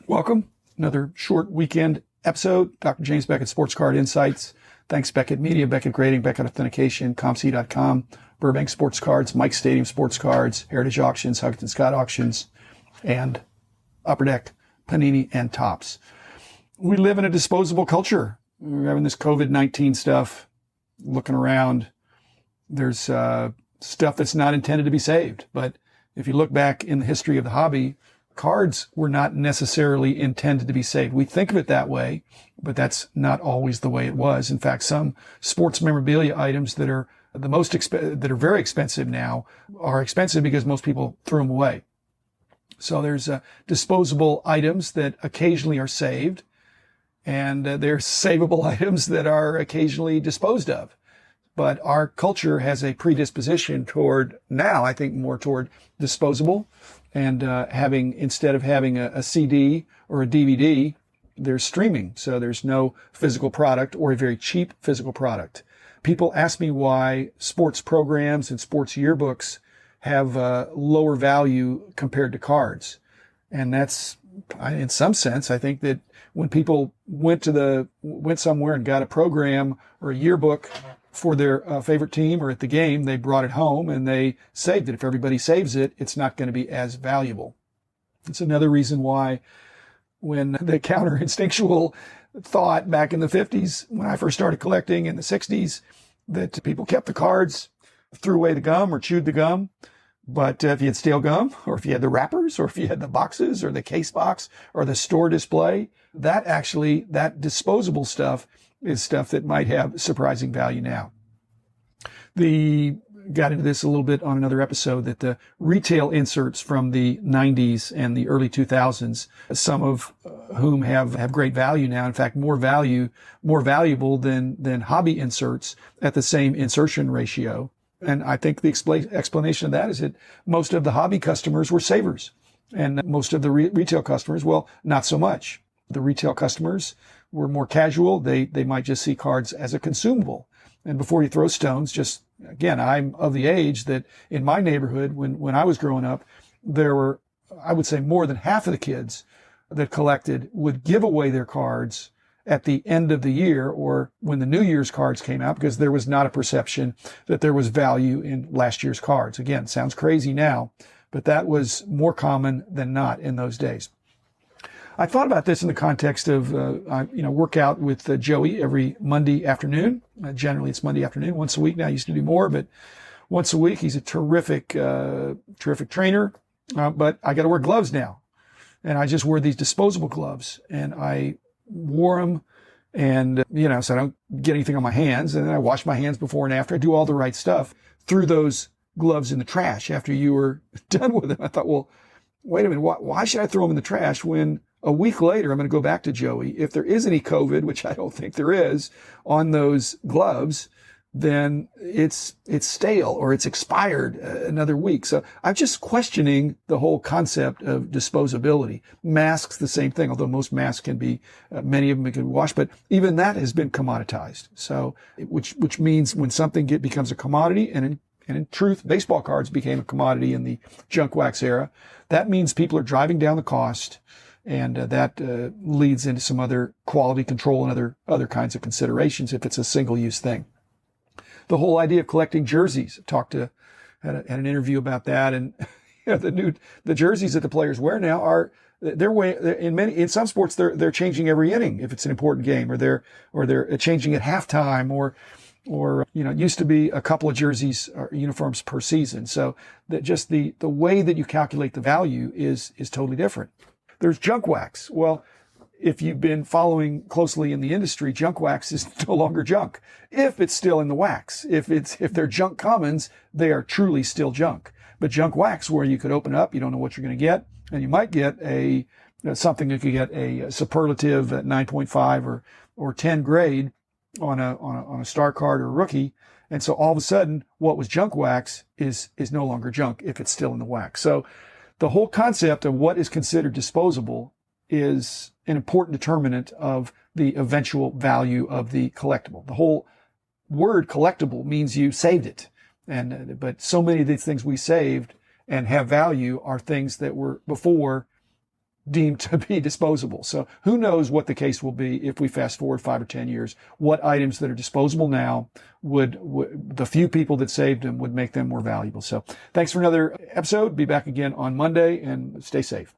Welcome. Another short weekend episode. Dr. James Beckett, Sports Card Insights. Thanks, Beckett Media, Beckett Grading, Beckett Authentication, ComC.com, Burbank Sports Cards, Mike Stadium Sports Cards, Heritage Auctions, Huggins Scott Auctions, and Upper Deck, Panini, and Topps. We live in a disposable culture. We're having this COVID-19 stuff, looking around. There's stuff that's not intended to be saved. But if you look back in the history of the hobby, cards were not necessarily intended to be saved. We think of it that way, but that's not always the way it was. In fact, some sports memorabilia items that are that are very expensive now are expensive because most people threw them away. So there's disposable items that occasionally are saved, and there's savable items that are occasionally disposed of. But our culture has a predisposition toward, now I think more toward disposable, and instead of having a CD or a DVD, there's streaming. So there's no physical product or a very cheap physical product. People ask me why sports programs and sports yearbooks have lower value compared to cards. And that's, in some sense, I think that when people went somewhere and got a program or a yearbook for their favorite team or at the game, they brought it home and they saved it. If everybody saves it, it's not going to be as valuable. It's another reason why when the counter-instinctual thought back in the 50s, when I first started collecting in the 60s, that people kept the cards, threw away the gum or chewed the gum. But if you had stale gum, or if you had the wrappers, or if you had the boxes or the case box or the store display, that disposable stuff is stuff that might have surprising value now. Got into this a little bit on another episode, that the retail inserts from the 90s and the early 2000s, some of whom have great value now. In fact, more valuable than hobby inserts at the same insertion ratio. And I think the explanation of that is that most of the hobby customers were savers, and most of the retail customers, well, not so much. The retail customers were more casual. They might just see cards as a consumable. And before you throw stones, just again, I'm of the age that in my neighborhood, when I was growing up, there were, I would say, more than half of the kids that collected would give away their cards at the end of the year or when the New Year's cards came out, because there was not a perception that there was value in last year's cards. Again, sounds crazy now, but that was more common than not in those days. I thought about this in the context of, I work out with Joey every Monday afternoon. Generally, it's Monday afternoon, once a week now. I used to do more, but once a week. He's a terrific trainer. But I got to wear gloves now. And I just wear these disposable gloves, and I wore them, and, so I don't get anything on my hands. And then I wash my hands before and after. I do all the right stuff. Threw those gloves in the trash after you were done with them. I thought, well, wait a minute. Why should I throw them in the trash when a week later I'm going to go back to Joey? If there is any COVID, which I don't think there is, on those gloves, then it's stale or it's expired another week. So I'm just questioning the whole concept of disposability. Masks, the same thing, although most masks can be, many of them can be washed, but even that has been commoditized. So, which means when something becomes a commodity, and in truth, baseball cards became a commodity in the junk wax era, that means people are driving down the cost, and that leads into some other quality control and other kinds of considerations if it's a single-use thing. The whole idea of collecting jerseys. Had an interview about that, and the jerseys that the players wear now in some sports they're changing every inning if it's an important game, or they're changing at halftime, or it used to be a couple of jerseys or uniforms per season. So that just the way that you calculate the value is totally different. There's junk wax. Well, if you've been following closely in the industry, junk wax is no longer junk if it's still in the wax. If they're junk commons, they are truly still junk. But junk wax, where you could open up, you don't know what you're going to get, and you might get something that could get a superlative at 9.5 or 10 grade on a star card or a rookie. And so all of a sudden, what was junk wax is no longer junk if it's still in the wax. So the whole concept of what is considered disposable is an important determinant of the eventual value of the collectible. The whole word collectible means you saved it. But so many of these things we saved and have value are things that were before deemed to be disposable. So who knows what the case will be if we fast forward 5 or 10 years, what items that are disposable now would the few people that saved them would make them more valuable. So thanks for another episode. Be back again on Monday, and stay safe.